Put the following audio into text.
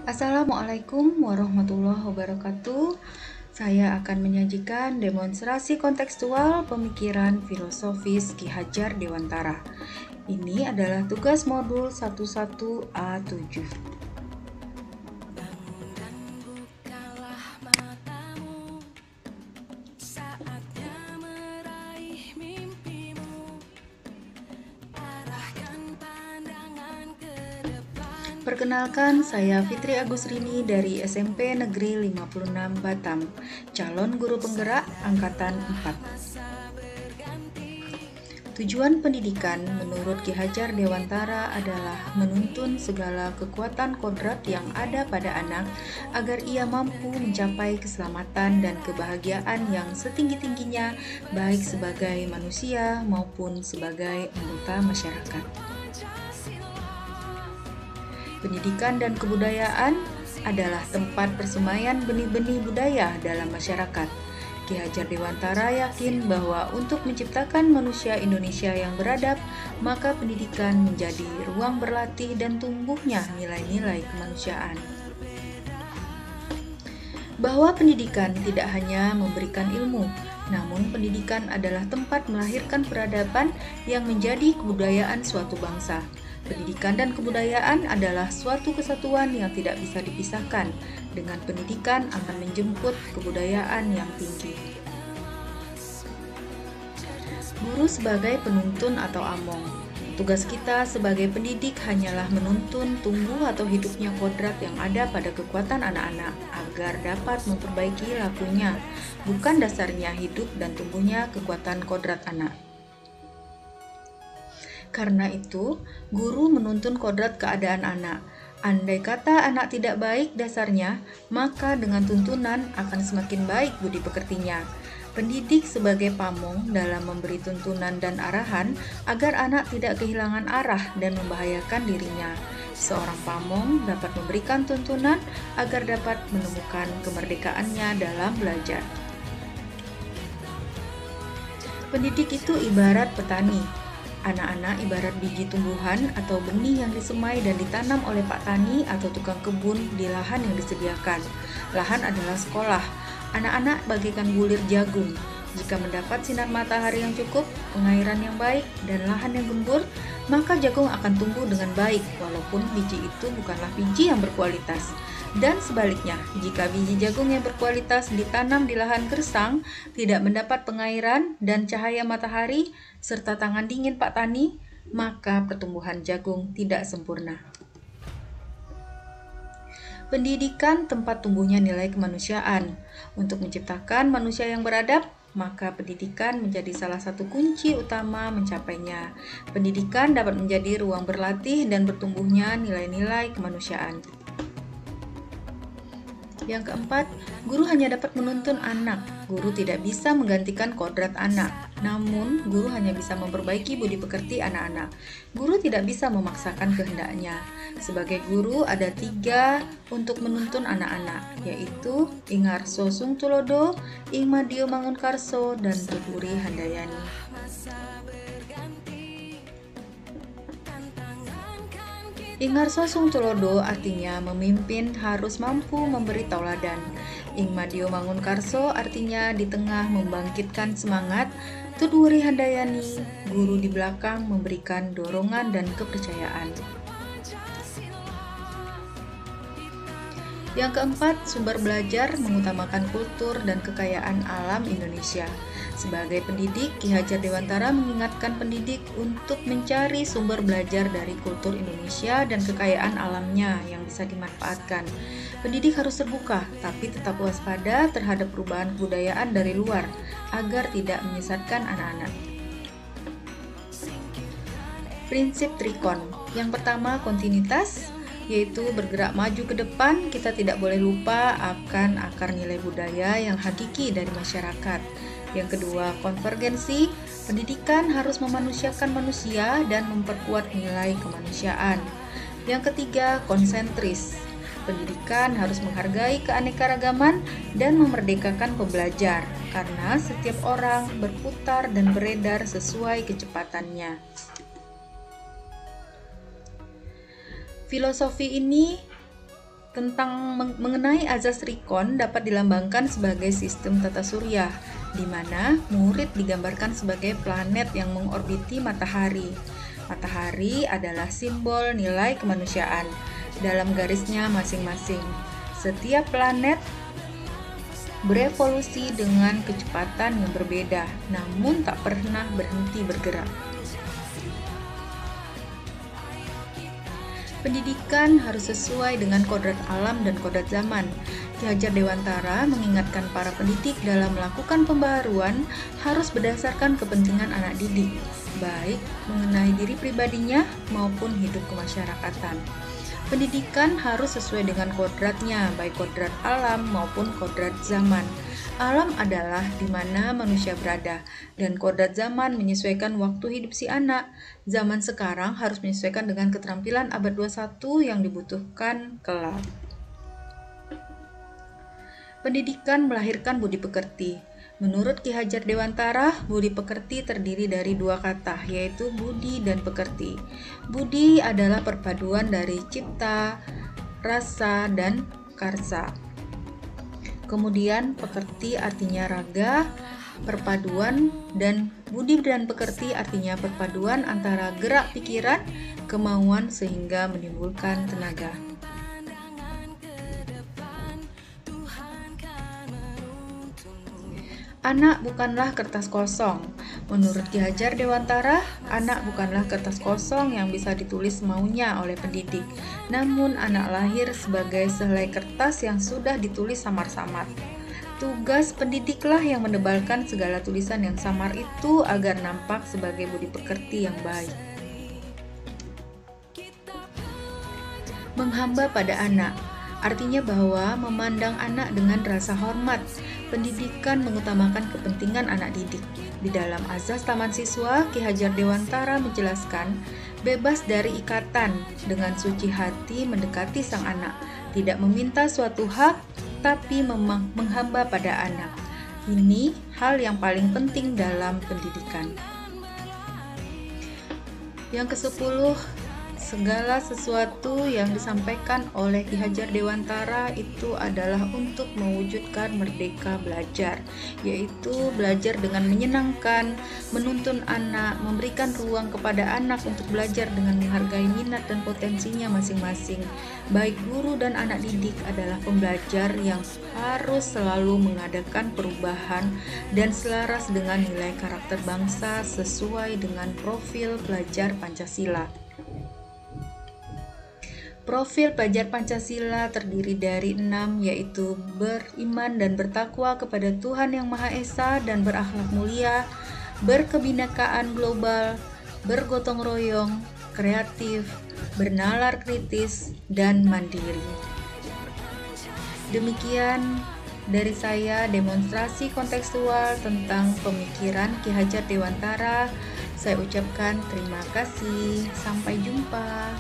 Assalamualaikum warahmatullahi wabarakatuh. Saya akan menyajikan demonstrasi kontekstual pemikiran filosofis Ki Hajar Dewantara. Ini adalah tugas modul 11A7. Perkenalkan, saya Fitri Agusrini dari SMP Negeri 56 Batam, calon guru penggerak Angkatan 4. Tujuan pendidikan menurut Ki Hajar Dewantara adalah menuntun segala kekuatan kodrat yang ada pada anak agar ia mampu mencapai keselamatan dan kebahagiaan yang setinggi-tingginya baik sebagai manusia maupun sebagai anggota masyarakat. Pendidikan dan kebudayaan adalah tempat persemaian benih-benih budaya dalam masyarakat. Ki Hajar Dewantara yakin bahwa untuk menciptakan manusia Indonesia yang beradab, maka pendidikan menjadi ruang berlatih dan tumbuhnya nilai-nilai kemanusiaan. Bahwa pendidikan tidak hanya memberikan ilmu, namun pendidikan adalah tempat melahirkan peradaban yang menjadi kebudayaan suatu bangsa. Pendidikan dan kebudayaan adalah suatu kesatuan yang tidak bisa dipisahkan. Dengan pendidikan akan menjemput kebudayaan yang tinggi. Guru sebagai penuntun atau among. Tugas kita sebagai pendidik hanyalah menuntun tumbuh atau hidupnya kodrat yang ada pada kekuatan anak-anak agar dapat memperbaiki lakunya, bukan dasarnya hidup dan tumbuhnya kekuatan kodrat anak. Karena itu, guru menuntun kodrat keadaan anak. Andai kata anak tidak baik dasarnya, maka dengan tuntunan akan semakin baik budi pekertinya. Pendidik sebagai pamong dalam memberi tuntunan dan arahan agar anak tidak kehilangan arah dan membahayakan dirinya. Seorang pamong dapat memberikan tuntunan agar dapat menemukan kemerdekaannya dalam belajar. Pendidik itu ibarat petani. Anak-anak ibarat biji tumbuhan atau benih yang disemai dan ditanam oleh Pak Tani atau tukang kebun di lahan yang disediakan. Lahan adalah sekolah. Anak-anak bagaikan bulir jagung. Jika mendapat sinar matahari yang cukup, pengairan yang baik, dan lahan yang gembur, maka jagung akan tumbuh dengan baik, walaupun biji itu bukanlah biji yang berkualitas. Dan sebaliknya, jika biji jagung yang berkualitas ditanam di lahan gersang, tidak mendapat pengairan dan cahaya matahari, serta tangan dingin Pak Tani, maka pertumbuhan jagung tidak sempurna. Pendidikan tempat tumbuhnya nilai kemanusiaan. Untuk menciptakan manusia yang beradab, maka pendidikan menjadi salah satu kunci utama mencapainya. Pendidikan dapat menjadi ruang berlatih dan bertumbuhnya nilai-nilai kemanusiaan. Yang keempat, guru hanya dapat menuntun anak. Guru tidak bisa menggantikan kodrat anak. Namun, guru hanya bisa memperbaiki budi pekerti anak-anak. Guru tidak bisa memaksakan kehendaknya. Sebagai guru ada 3 untuk menuntun anak-anak, yaitu Ingarso Sungtulodo, Ingmadio Mangunkarso, dan Tuturi Handayani. Ingarso Sungtulodo artinya memimpin harus mampu memberi tauladan. Ingmadio Mangunkarso artinya di tengah membangkitkan semangat. Tuturi Handayani, guru di belakang memberikan dorongan dan kepercayaan. Yang keempat, sumber belajar mengutamakan kultur dan kekayaan alam Indonesia. Sebagai pendidik, Ki Hajar Dewantara mengingatkan pendidik untuk mencari sumber belajar dari kultur Indonesia dan kekayaan alamnya yang bisa dimanfaatkan. Pendidik harus terbuka, tapi tetap waspada terhadap perubahan kebudayaan dari luar, agar tidak menyesatkan anak-anak. Prinsip Trikon. Yang pertama, kontinuitas, yaitu bergerak maju ke depan. Kita tidak boleh lupa akan akar nilai budaya yang hakiki dari masyarakat. Yang kedua, konvergensi. Pendidikan harus memanusiakan manusia dan memperkuat nilai kemanusiaan. Yang ketiga, konsentris. Pendidikan harus menghargai keanekaragaman dan memerdekakan pembelajar, karena setiap orang berputar dan beredar sesuai kecepatannya. Filosofi ini Mengenai azas Rikon dapat dilambangkan sebagai sistem tata surya, di mana murid digambarkan sebagai planet yang mengorbiti matahari. Matahari adalah simbol nilai kemanusiaan dalam garisnya masing-masing. Setiap planet berevolusi dengan kecepatan yang berbeda, namun tak pernah berhenti bergerak. Pendidikan harus sesuai dengan kodrat alam dan kodrat zaman. Ki Hajar Dewantara mengingatkan para pendidik dalam melakukan pembaharuan harus berdasarkan kepentingan anak didik, baik mengenai diri pribadinya maupun hidup kemasyarakatan. Pendidikan harus sesuai dengan kodratnya, baik kodrat alam maupun kodrat zaman. Alam adalah di mana manusia berada, dan kodrat zaman menyesuaikan waktu hidup si anak. Zaman sekarang harus menyesuaikan dengan keterampilan abad 21 yang dibutuhkan kelak. Pendidikan melahirkan budi pekerti. Menurut Ki Hajar Dewantara, budi pekerti terdiri dari dua kata, yaitu budi dan pekerti. Budi adalah perpaduan dari cipta, rasa, dan karsa. Kemudian pekerti artinya raga, perpaduan, dan budi dan pekerti artinya perpaduan antara gerak pikiran, kemauan sehingga menimbulkan tenaga. Anak bukanlah kertas kosong. Menurut Ki Hajar Dewantara, anak bukanlah kertas kosong yang bisa ditulis maunya oleh pendidik. Namun anak lahir sebagai sehelai kertas yang sudah ditulis samar-samar. Tugas pendidiklah yang menebalkan segala tulisan yang samar itu agar nampak sebagai budi pekerti yang baik. Menghamba pada anak artinya bahwa memandang anak dengan rasa hormat. Pendidikan mengutamakan kepentingan anak didik. Di dalam azas Taman Siswa, Ki Hajar Dewantara menjelaskan, bebas dari ikatan, dengan suci hati mendekati sang anak, tidak meminta suatu hak, tapi menghamba pada anak. Ini hal yang paling penting dalam pendidikan. Yang ke-10, segala sesuatu yang disampaikan oleh Ki Hajar Dewantara itu adalah untuk mewujudkan merdeka belajar, yaitu belajar dengan menyenangkan, menuntun anak, memberikan ruang kepada anak untuk belajar dengan menghargai minat dan potensinya masing-masing. Baik guru dan anak didik adalah pembelajar yang harus selalu mengadakan perubahan dan selaras dengan nilai karakter bangsa sesuai dengan profil pelajar Pancasila. Profil pelajar Pancasila terdiri dari 6, yaitu beriman dan bertakwa kepada Tuhan Yang Maha Esa dan berakhlak mulia, berkebinekaan global, bergotong royong, kreatif, bernalar kritis, dan mandiri. Demikian dari saya demonstrasi kontekstual tentang pemikiran Ki Hajar Dewantara. Saya ucapkan terima kasih. Sampai jumpa.